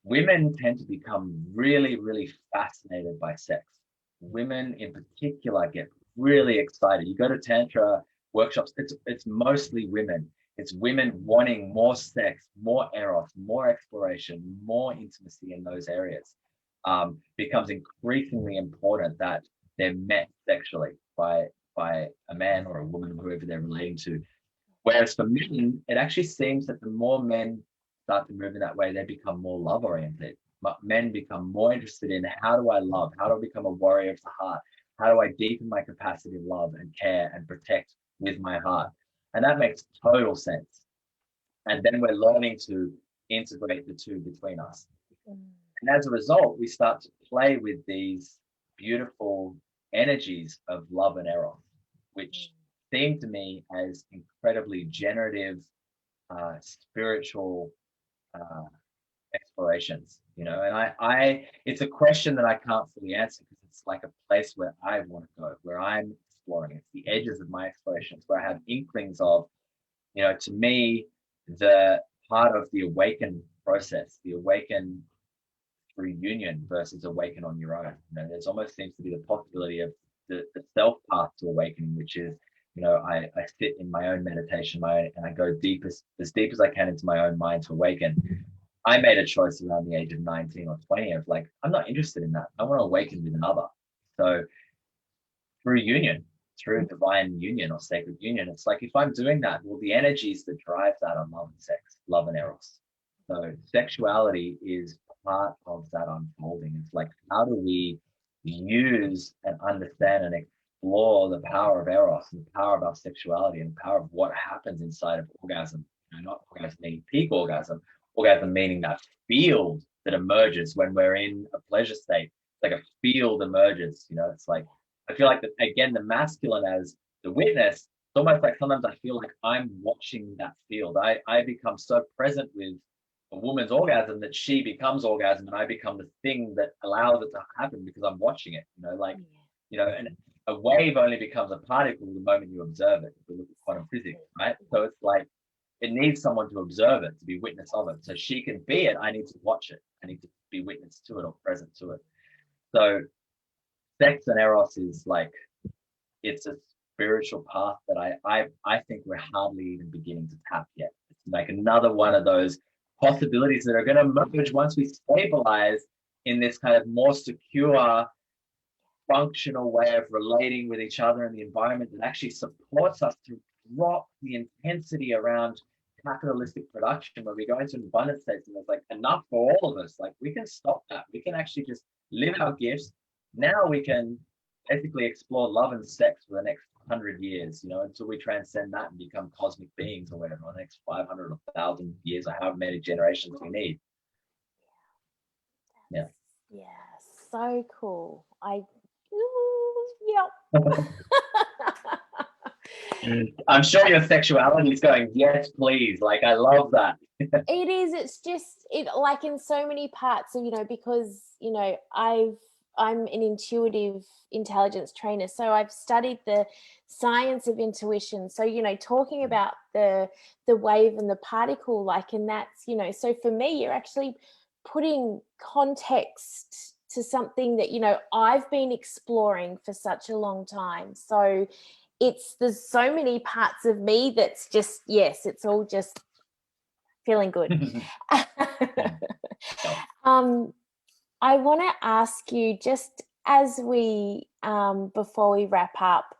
women tend to become really, really fascinated by sex. Women in particular get really excited. You go to Tantra workshops, it's mostly women. It's women wanting more sex, more eros, more exploration, more intimacy in those areas. Becomes increasingly important that they're met sexually by a man or a woman, whoever they're relating to. Whereas for men, it actually seems that the more men start to move in that way, they become more love oriented. But men become more interested in, how do I love? How do I become a warrior of the heart? How do I deepen my capacity to love and care and protect with my heart? And that makes total sense. And then we're learning to integrate the two between us. And as a result, we start to play with these beautiful energies of love and eros, which seem to me as incredibly generative, spiritual explorations, you know. And I it's a question that I can't fully answer, because it's like a place where I want to go, where I'm exploring. It's the edges of my explorations, where I have inklings of, you know, to me, the part of the awaken process, the awaken through union versus awaken on your own. You know, there's almost seems to be the possibility of the self path to awakening, which is, you know, I sit in my own meditation, and I go as deep as I can into my own mind to awaken. I made a choice around the age of 19 or 20 of like, I'm not interested in that. I want to awaken with another. So through union, through divine union or sacred union, it's like, if I'm doing that, well, the energies that drive that are love and sex, love and eros. So sexuality is part of that unfolding. It's like, how do we use and understand and explore the power of eros and the power of our sexuality and the power of what happens inside of orgasm? You know, not orgasm meaning peak orgasm meaning that field that emerges when we're in a pleasure state. It's like a field emerges, you know. It's like, I feel like that, again, the masculine as the witness, it's almost like sometimes I feel like I'm watching that field. I become so present with a woman's orgasm that she becomes orgasm, and I become the thing that allows it to happen because I'm watching it, you know, like, you know. And a wave only becomes a particle the moment you observe it, if you look at quantum physics, right? So it's like, it needs someone to observe it, to be witness of it. So she can be it, I need to watch it. I need to be witness to it or present to it. So sex and eros is like, it's a spiritual path that I think we're hardly even beginning to tap yet. It's like another one of those possibilities that are going to emerge once we stabilize in this kind of more secure, functional way of relating with each other and the environment that actually supports us to drop the intensity around capitalistic production, where we go into an abundance states and there's like enough for all of us. Like, we can stop that. We can actually just live our gifts. Now we can basically explore love and sex for the next 100 years, you know, until we transcend that and become cosmic beings or whatever, the next 500 or 1,000 years, or however many generations we need. Yeah. Yeah, so cool. Yep. I'm sure your sexuality is going, yes, please. Like, I love that. It is. It's just, it like in so many parts of, you know, because, you know, I'm an intuitive intelligence trainer, so I've studied the science of intuition. So, you know, talking about the wave and the particle, like, and that's, you know, so for me, you're actually putting context to something that, you know, I've been exploring for such a long time. So there's so many parts of me that's just, yes, it's all just feeling good. I want to ask you, just as we, before we wrap up,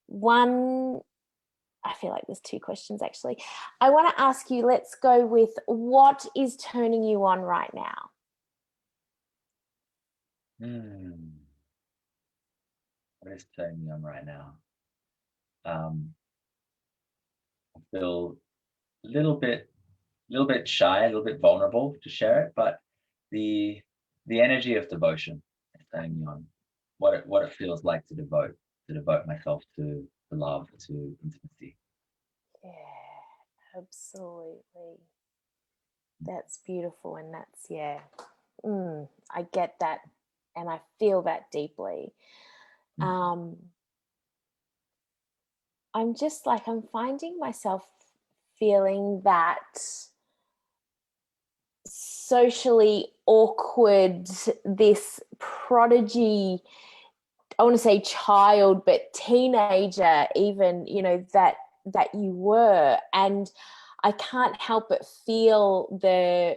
I feel like there's two questions actually. I want to ask you, let's go with, what is turning you on right now? What is turning me on right now? I feel a little bit shy, a little bit vulnerable to share it, but the energy of devotion is turning me on. What it feels like to devote myself to love, to intimacy. Yeah, absolutely. That's beautiful, and that's, yeah. I get that, and I feel that deeply. I'm just like, I'm finding myself feeling that socially awkward, this prodigy, I want to say child, but teenager even, you know, that you were. And I can't help but feel the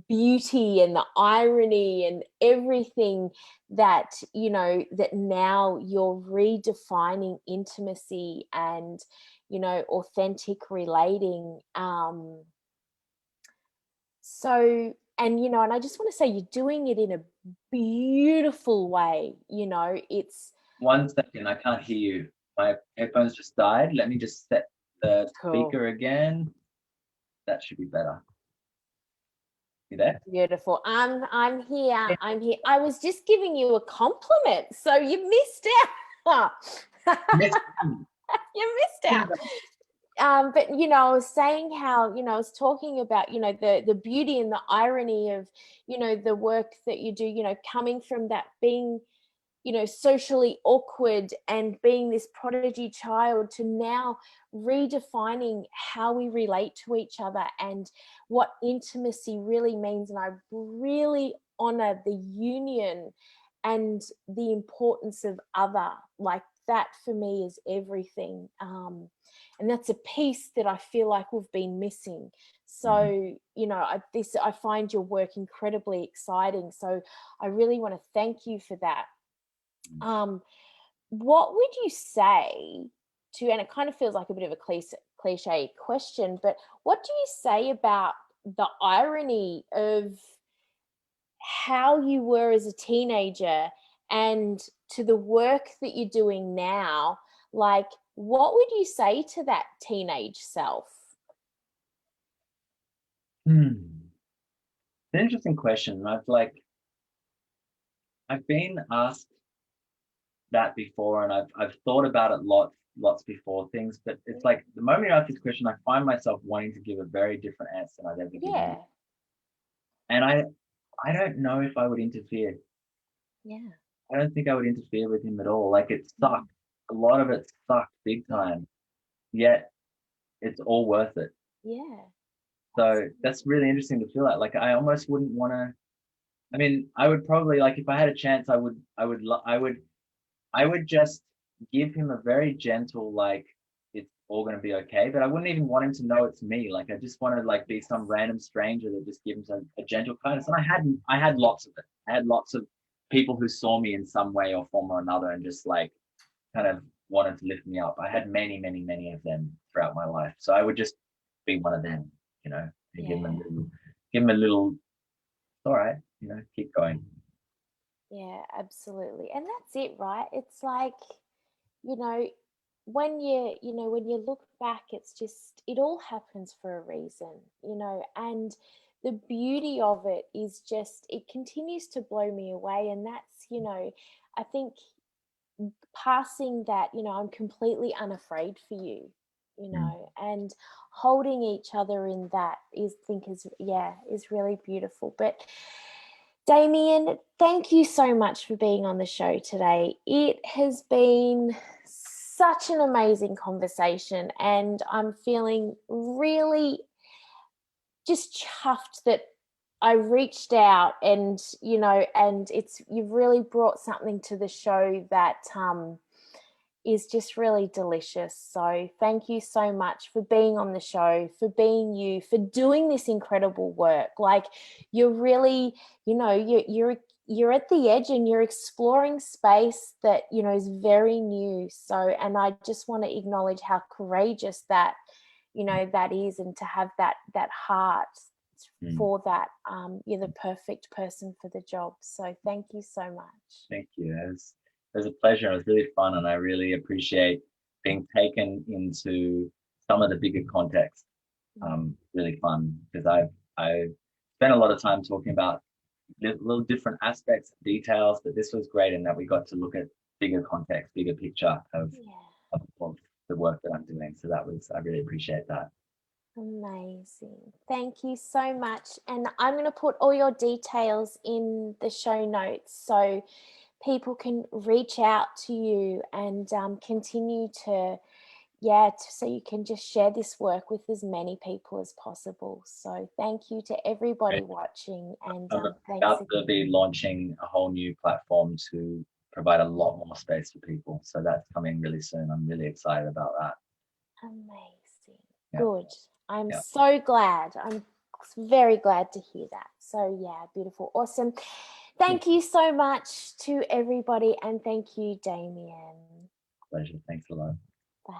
beauty and the irony and everything that, you know, that now you're redefining intimacy and, you know, authentic relating. So, and you know, and I just want to say you're doing it in a beautiful way. You know, it's 1 second, I can't hear you. My headphones just died. Let me just set the cool. speaker again. That should be better. You there? Beautiful. I'm here. I'm here. I was just giving you a compliment, so you missed out. Miss- You missed out. But you know, I was saying how, you know, I was talking about, you know, the beauty and the irony of, you know, the work that you do, you know, coming from that being, you know, socially awkward and being this prodigy child to now redefining how we relate to each other and what intimacy really means. And I really honor the union and the importance of other. Like that for me is everything. And that's a piece that I feel like we've been missing. So, you know, I find your work incredibly exciting. So I really want to thank you for that. um, what would you say to, and it kind of feels like a bit of a cliche question, but what do you say about the irony of how you were as a teenager and to the work that you're doing now? Like, what would you say to that teenage self? It's an interesting question. I've been asked that before, and I've thought about it lots before things, but it's like the moment you ask this question, I find myself wanting to give a very different answer than I've ever given. Yeah, And I don't know if I would interfere. yeah, I don't think I would interfere with him at all. Like it mm, sucked. A lot of it sucked big yeah, time. Yet it's all worth it. yeah, So that's really interesting to feel like I almost wouldn't want to. I mean, I would probably like if I had a chance, I would just give him a very gentle like it's all gonna be okay. But I wouldn't even want him to know it's me. Like I just want to like be some random stranger that just gives him a gentle kindness. And I had lots of it. I had lots of people who saw me in some way or form or another and just like kind of wanted to lift me up. I had many of them throughout my life. So I would just be one of them, you know, and yeah. give them a little, all right, you know, keep going. Yeah, absolutely. And that's it, right? It's like, you know, when you look back, it's just, it all happens for a reason, you know, and the beauty of it is just, it continues to blow me away. And that's, you know, I think passing that, you know, I'm completely unafraid for you, you Mm. know, and holding each other in that is, think is, yeah, is really beautiful. But Damien, thank you so much for being on the show today. It has been such an amazing conversation, and I'm feeling really just chuffed that I reached out and, you know, and it's, you've really brought something to the show that is just really delicious. So thank you so much for being on the show, for being you, for doing this incredible work. Like you're really, you know, you're at the edge and you're exploring space that, you know, is very new. So, and I just want to acknowledge how courageous that, you know, that is, and to have that heart Mm. for that. You're the perfect person for the job. So thank you so much. Thank you. It was a pleasure. It was really fun, and I really appreciate being taken into some of the bigger context. Really fun because I spent a lot of time talking about little different aspects, details, but this was great in that we got to look at bigger context, bigger picture Yeah. of the work that I'm doing. So that was I really appreciate that. Amazing. Thank you so much. And I'm going to put all your details in the show notes so people can reach out to you and continue to, yeah, so you can just share this work with as many people as possible. So thank you to everybody Great. watching, and I'm thanks about to again. be launching a whole new platform to provide a lot more space for people. So that's coming really soon. I'm really excited about that. Amazing. Yeah. Good. I'm Yeah. so glad. I'm very glad to hear that. So, yeah, beautiful. Awesome. Thank you so much to everybody. And thank you, Damien. Pleasure. Thanks a lot. Bye.